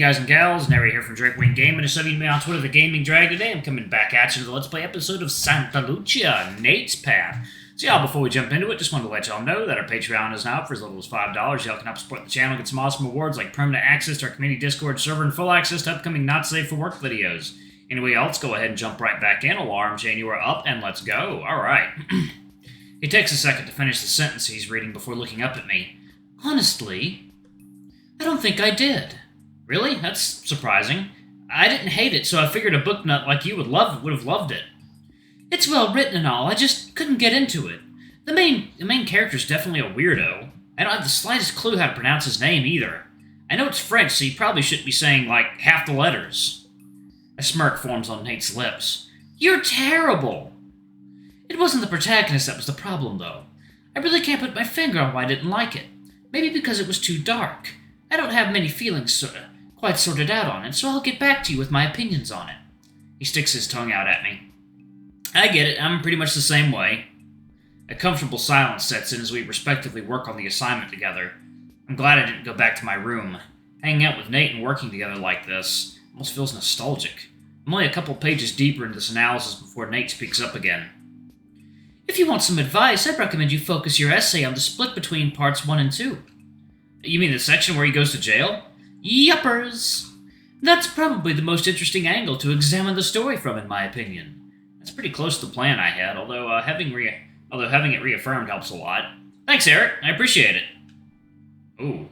guys and gals, Nary here from Drake Wing Gaming, and some of you me on Twitter, The Gaming Drag. Today I'm coming back at you with a Let's Play episode of Santa Lucia, Nate's Path. So y'all, before we jump into it, just wanted to let y'all know that our Patreon is now up for as little as $5. Y'all can help support the channel, get some awesome rewards like permanent access to our community Discord server and full access to upcoming Not Safe for Work videos. Anyway, y'all, let's go ahead and jump right back in. Alarm chain, you are up, and let's go. Alright. He takes a second to finish the sentence he's reading before looking up at me. Honestly, I don't think I did. Really? That's surprising. I didn't hate it, so I figured a book nut like you would have loved it. It's well written and all, I just couldn't get into it. The main character's definitely a weirdo. I don't have the slightest clue how to pronounce his name either. I know it's French, so you probably shouldn't be saying, like, half the letters. A smirk forms on Nate's lips. You're terrible! It wasn't the protagonist that was the problem, though. I really can't put my finger on why I didn't like it. Maybe because it was too dark. I don't have many feelings quite sorted out on it, so I'll get back to you with my opinions on it. He sticks his tongue out at me. I get it, I'm pretty much the same way. A comfortable silence sets in as we respectively work on the assignment together. I'm glad I didn't go back to my room. Hanging out with Nate and working together like this almost feels nostalgic. I'm only a couple pages deeper into this analysis before Nate speaks up again. If you want some advice, I'd recommend you focus your essay on the split between parts 1 and 2. You mean the section where he goes to jail? Yuppers! That's probably the most interesting angle to examine the story from, in my opinion. That's pretty close to the plan I had, although having it reaffirmed helps a lot. Thanks, Eric. I appreciate it. Ooh.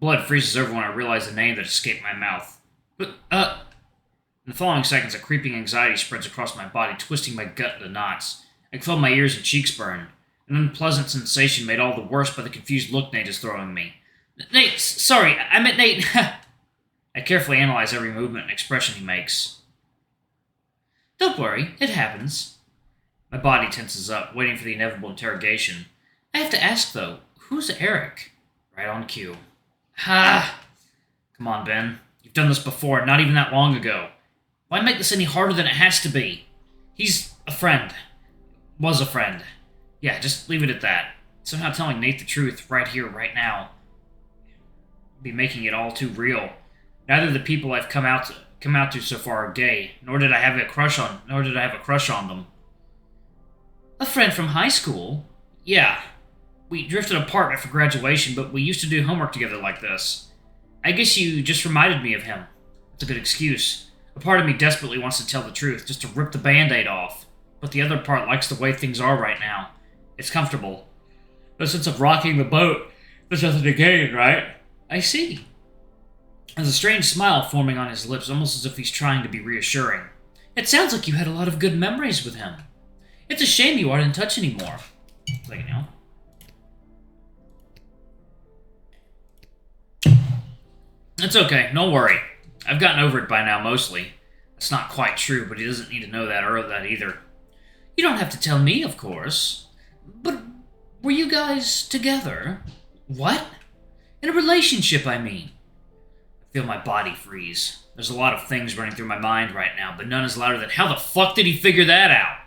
Blood freezes over when I realize the name that escaped my mouth. But, In the following seconds, a creeping anxiety spreads across my body, twisting my gut into knots. I can feel my ears and cheeks burn. An unpleasant sensation made all the worse by the confused look Nate is throwing me. Nate, sorry, I meant Nate. I carefully analyze every movement and expression he makes. Don't worry, it happens. My body tenses up, waiting for the inevitable interrogation. I have to ask, though, who's Eric? Right on cue. Ha! Come on, Ben. You've done this before, not even that long ago. Why make this any harder than it has to be? He's a friend. Was a friend. Yeah, just leave it at that. Somehow telling Nate the truth right here, right now, would be making it all too real. Neither of the people I've come out to so far are gay, nor did I have a crush on them. A friend from high school? Yeah. We drifted apart after graduation, but we used to do homework together like this. I guess you just reminded me of him. That's a good excuse. A part of me desperately wants to tell the truth, just to rip the Band-Aid off. But the other part likes the way things are right now. It's comfortable. No sense of rocking the boat. There's nothing to gain, right? I see. There's a strange smile forming on his lips, almost as if he's trying to be reassuring. It sounds like you had a lot of good memories with him. It's a shame you aren't in touch anymore. Like now. It's okay, don't worry. I've gotten over it by now, mostly. That's not quite true, but he doesn't need to know that either. You don't have to tell me, of course. But were you guys together? What? In a relationship, I mean. I feel my body freeze. There's a lot of things running through my mind right now, but none is louder than, how the fuck did he figure that out?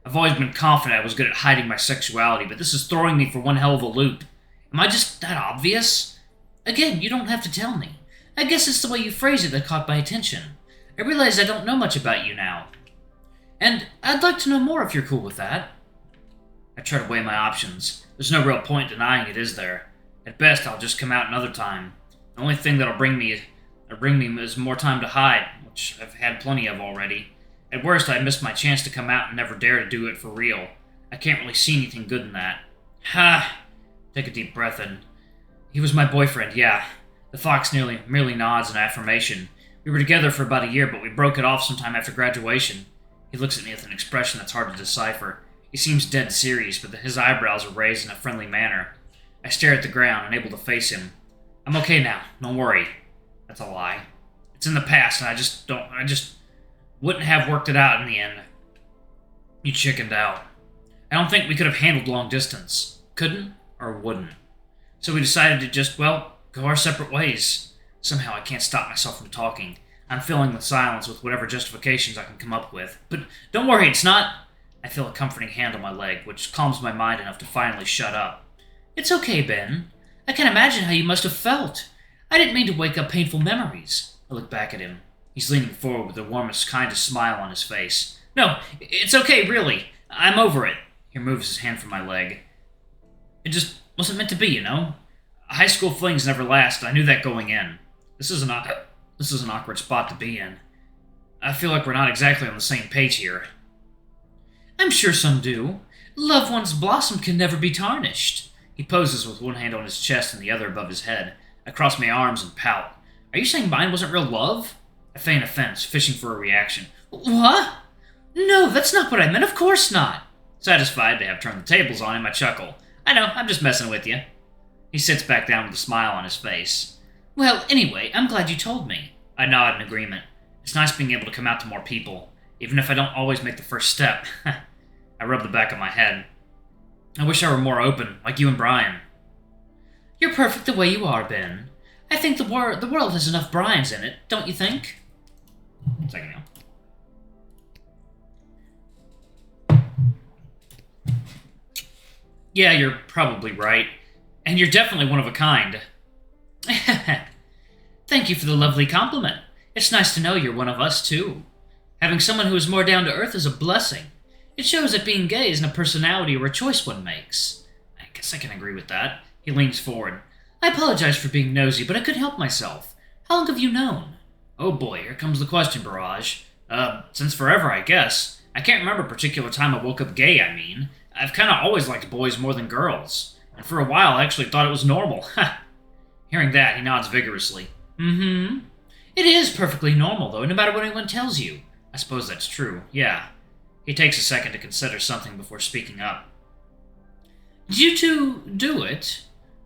I've always been confident I was good at hiding my sexuality, but this is throwing me for one hell of a loop. Am I just that obvious? Again, you don't have to tell me. I guess it's the way you phrase it that caught my attention. I realize I don't know much about you now. And I'd like to know more if you're cool with that. I try to weigh my options. There's no real point denying it, is there? At best, I'll just come out another time. The only thing that'll bring me is more time to hide, which I've had plenty of already. At worst, I missed my chance to come out and never dare to do it for real. I can't really see anything good in that. Ha! Take a deep breath in. He was my boyfriend, yeah. The fox merely nods in affirmation. We were together for about a year, but we broke it off sometime after graduation. He looks at me with an expression that's hard to decipher. He seems dead serious, but his eyebrows are raised in a friendly manner. I stare at the ground, unable to face him. I'm okay now, don't worry. That's a lie. It's in the past, and I just wouldn't have worked it out in the end. You chickened out. I don't think we could have handled long distance. Couldn't, or wouldn't. So we decided to just, go our separate ways. Somehow I can't stop myself from talking. I'm filling the silence with whatever justifications I can come up with. But don't worry, it's not... I feel a comforting hand on my leg, which calms my mind enough to finally shut up. It's okay, Ben. I can imagine how you must have felt. I didn't mean to wake up painful memories. I look back at him. He's leaning forward with the warmest, kindest smile on his face. No, it's okay, really. I'm over it. He removes his hand from my leg. It just wasn't meant to be, you know? High school flings never last. I knew that going in. This is an awkward spot to be in. I feel like we're not exactly on the same page here. I'm sure some do. Love once blossomed can never be tarnished. He poses with one hand on his chest and the other above his head. I cross my arms and pout. Are you saying mine wasn't real love? I feign offense, fishing for a reaction. What? No, that's not what I meant. Of course not. Satisfied to have turned the tables on him, I chuckle. I know, I'm just messing with you. He sits back down with a smile on his face. Well, anyway, I'm glad you told me. I nod in agreement. It's nice being able to come out to more people, even if I don't always make the first step. I rub the back of my head. I wish I were more open, like you and Brian. You're perfect the way you are, Ben. I think the world has enough Brians in it, don't you think? 1 second now. Yeah, you're probably right. And you're definitely one of a kind. Thank you for the lovely compliment. It's nice to know you're one of us, too. Having someone who is more down to earth is a blessing. It shows that being gay isn't a personality or a choice one makes. I guess I can agree with that. He leans forward. I apologize for being nosy, but I couldn't help myself. How long have you known? Oh boy, here comes the question, Barrage. Since forever, I guess. I can't remember a particular time I woke up gay, I mean. I've kinda always liked boys more than girls. And for a while, I actually thought it was normal. Hearing that, he nods vigorously. Mm-hmm. It is perfectly normal, though, no matter what anyone tells you. I suppose that's true, yeah. He takes a second to consider something before speaking up. Did you two do it?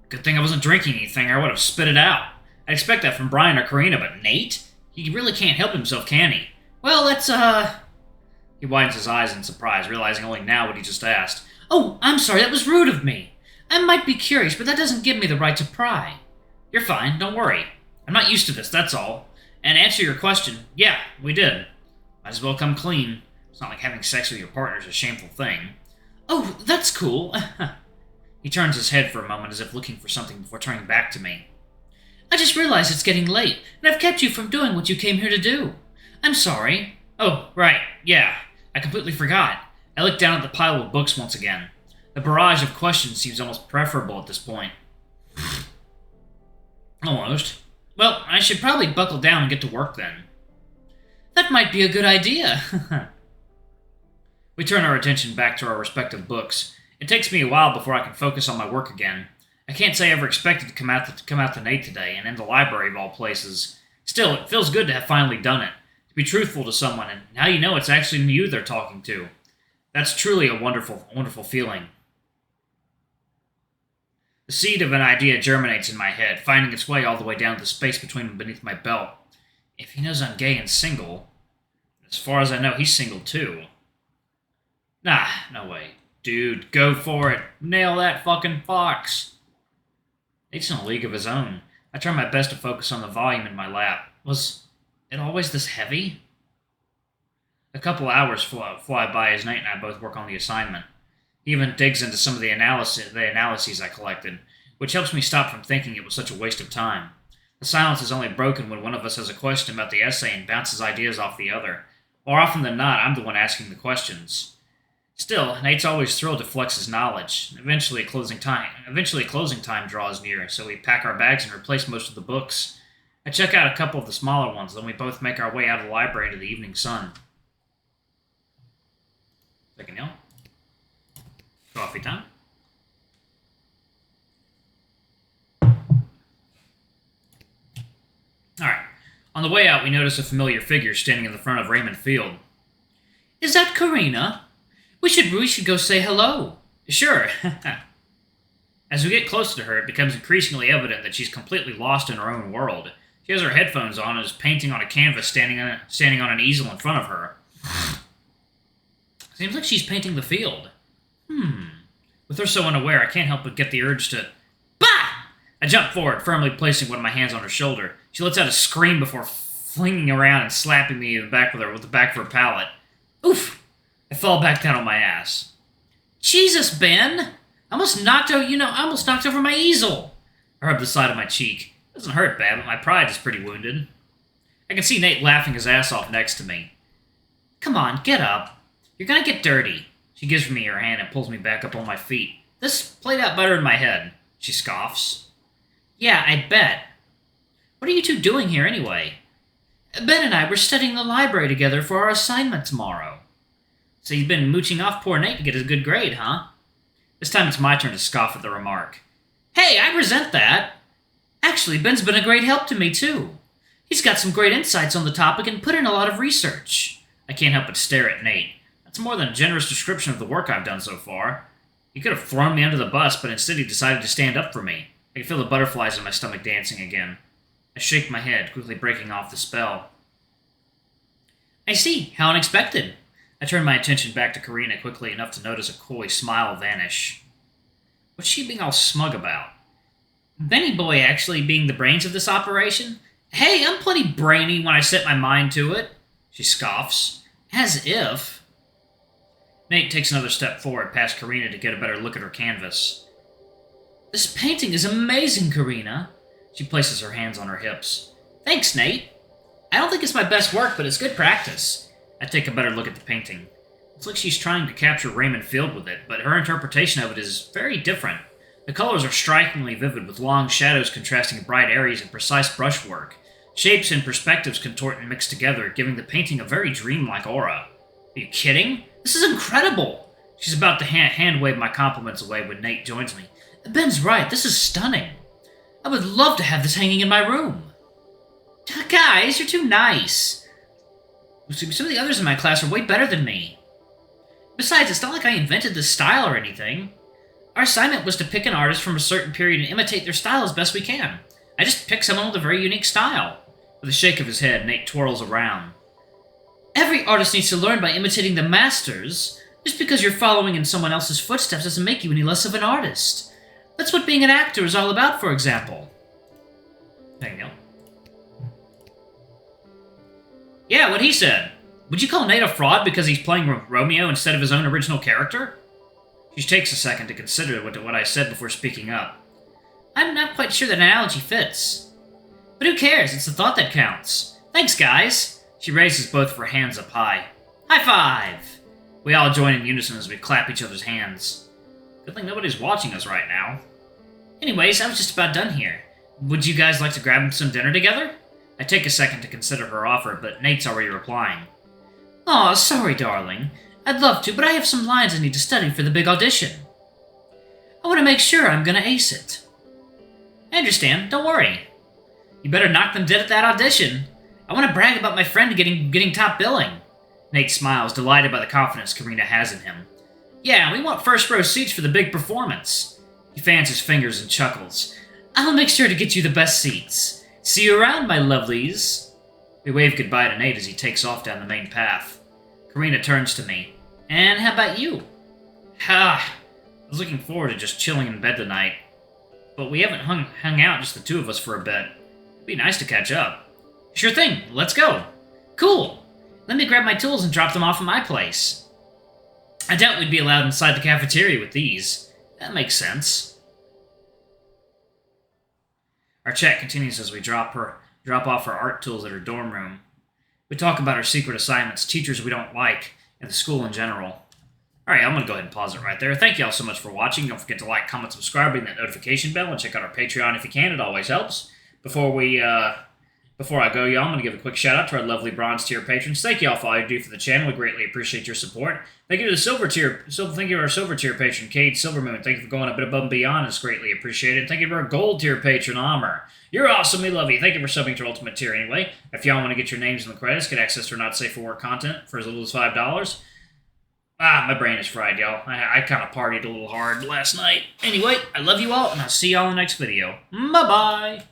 Good thing I wasn't drinking anything, or I would have spit it out. I'd expect that from Brian or Karina, but Nate? He really can't help himself, can he? Well, let's, He widens his eyes in surprise, realizing only now what he just asked. Oh, I'm sorry, that was rude of me. I might be curious, but that doesn't give me the right to pry. You're fine, don't worry. I'm not used to this, that's all. And to answer your question, yeah, we did. Might as well come clean. It's not like having sex with your partner is a shameful thing. Oh, that's cool. He turns his head for a moment as if looking for something before turning back to me. I just realized it's getting late, and I've kept you from doing what you came here to do. I'm sorry. Oh, right, yeah. I completely forgot. I looked down at the pile of books once again. The barrage of questions seems almost preferable at this point. Almost. Well, I should probably buckle down and get to work then. That might be a good idea. We turn our attention back to our respective books. It takes me a while before I can focus on my work again. I can't say I ever expected to come out to Nate today, and in the library of all places. Still, it feels good to have finally done it. To be truthful to someone, and now you know it's actually you they're talking to. That's truly a wonderful, wonderful feeling. The seed of an idea germinates in my head, finding its way all the way down to the space between and beneath my belt. If he knows I'm gay and single, as far as I know, he's single too. Nah, no way. Dude, go for it. Nail that fucking fox. Nate's in a league of his own. I try my best to focus on the volume in my lap. Was it always this heavy? A couple hours fly by as Nate and I both work on the assignment. He even digs into some of the analyses I collected, which helps me stop from thinking it was such a waste of time. The silence is only broken when one of us has a question about the essay and bounces ideas off the other. More often than not, I'm the one asking the questions. Still, Nate's always thrilled to flex his knowledge. Eventually, closing time draws near, so we pack our bags and replace most of the books. I check out a couple of the smaller ones, then we both make our way out of the library into the evening sun. Second hill. Coffee time. Alright. On the way out, we notice a familiar figure standing in the front of Raymond Field. Is that Karina? We should go say hello. Sure. As we get closer to her, it becomes increasingly evident that she's completely lost in her own world. She has her headphones on and is painting on a canvas standing on an easel in front of her. Seems like she's painting the field. With her so unaware, I can't help but get the urge to... Bah! I jump forward, firmly placing one of my hands on her shoulder. She lets out a scream before flinging around and slapping me in the back with the back of her palette. Oof! I fall back down on my ass. Jesus, Ben! I almost knocked over my easel! I rub the side of my cheek. Doesn't hurt bad, but my pride is pretty wounded. I can see Nate laughing his ass off next to me. Come on, get up. You're gonna get dirty. She gives me her hand and pulls me back up on my feet. This played out better in my head, she scoffs. Yeah, I bet. What are you two doing here anyway? Ben and I were studying the library together for our assignment tomorrow. So you've been mooching off poor Nate to get a good grade, huh? This time it's my turn to scoff at the remark. Hey, I resent that. Actually, Ben's been a great help to me, too. He's got some great insights on the topic and put in a lot of research. I can't help but stare at Nate. That's more than a generous description of the work I've done so far. He could have thrown me under the bus, but instead he decided to stand up for me. I can feel the butterflies in my stomach dancing again. I shake my head, quickly breaking off the spell. I see. How unexpected. I turn my attention back to Karina quickly enough to notice a coy smile vanish. What's she being all smug about? Benny Boy actually being the brains of this operation? Hey, I'm plenty brainy when I set my mind to it. She scoffs. As if. Nate takes another step forward past Karina to get a better look at her canvas. This painting is amazing, Karina. She places her hands on her hips. Thanks, Nate. I don't think it's my best work, but it's good practice. I take a better look at the painting. It's like she's trying to capture Raymond Field with it, but her interpretation of it is very different. The colors are strikingly vivid, with long shadows contrasting bright areas and precise brushwork. Shapes and perspectives contort and mix together, giving the painting a very dreamlike aura. Are you kidding? This is incredible! She's about to hand-wave my compliments away when Nate joins me. Ben's right, this is stunning. I would love to have this hanging in my room. Guys, you're too nice. Some of the others in my class are way better than me. Besides, it's not like I invented this style or anything. Our assignment was to pick an artist from a certain period and imitate their style as best we can. I just picked someone with a very unique style. With a shake of his head, Nate twirls around. Every artist needs to learn by imitating the masters. Just because you're following in someone else's footsteps doesn't make you any less of an artist. That's what being an actor is all about, for example. There you go. Yeah, what he said. Would you call Nate a fraud because he's playing Romeo instead of his own original character? She takes a second to consider what I said before speaking up. I'm not quite sure that analogy fits. But who cares? It's the thought that counts. Thanks, guys. She raises both of her hands up high. High five! We all join in unison as we clap each other's hands. Good thing nobody's watching us right now. Anyways, I was just about done here. Would you guys like to grab some dinner together? I take a second to consider her offer, but Nate's already replying. Aw, sorry, darling. I'd love to, but I have some lines I need to study for the big audition. I want to make sure I'm gonna ace it. I understand, don't worry. You better knock them dead at that audition. I want to brag about my friend getting top billing. Nate smiles, delighted by the confidence Karina has in him. Yeah, we want first row seats for the big performance. He fans his fingers and chuckles. I'll make sure to get you the best seats. See you around, my lovelies. We wave goodbye to Nate as he takes off down the main path. Karina turns to me. And how about you? I was looking forward to just chilling in bed tonight. But we haven't hung out, just the two of us, for a bit. It'd be nice to catch up. Sure thing, let's go. Cool. Let me grab my tools and drop them off at my place. I doubt we'd be allowed inside the cafeteria with these. That makes sense. Our chat continues as we drop off our art tools at her dorm room. We talk about our secret assignments, teachers we don't like, and the school in general. Alright, I'm going to go ahead and pause it right there. Thank you all so much for watching. Don't forget to like, comment, subscribe, ring that notification bell, and check out our Patreon if you can. It always helps. Before I go, y'all, I'm going to give a quick shout out to our lovely bronze tier patrons. Thank you all for all you do for the channel. We greatly appreciate your support. Thank you to the silver tier. Thank you to our silver tier patron, Cade Silvermoon. Thank you for going a bit above and beyond. It's greatly appreciated. Thank you to our gold tier patron, Amr. You're awesome. We love you. Thank you for subbing to our ultimate tier anyway. If y'all want to get your names in the credits, get access to our not safe for work content for as little as $5. My brain is fried, y'all. I kind of partied a little hard last night. Anyway, I love you all, and I'll see y'all in the next video. Bye-bye.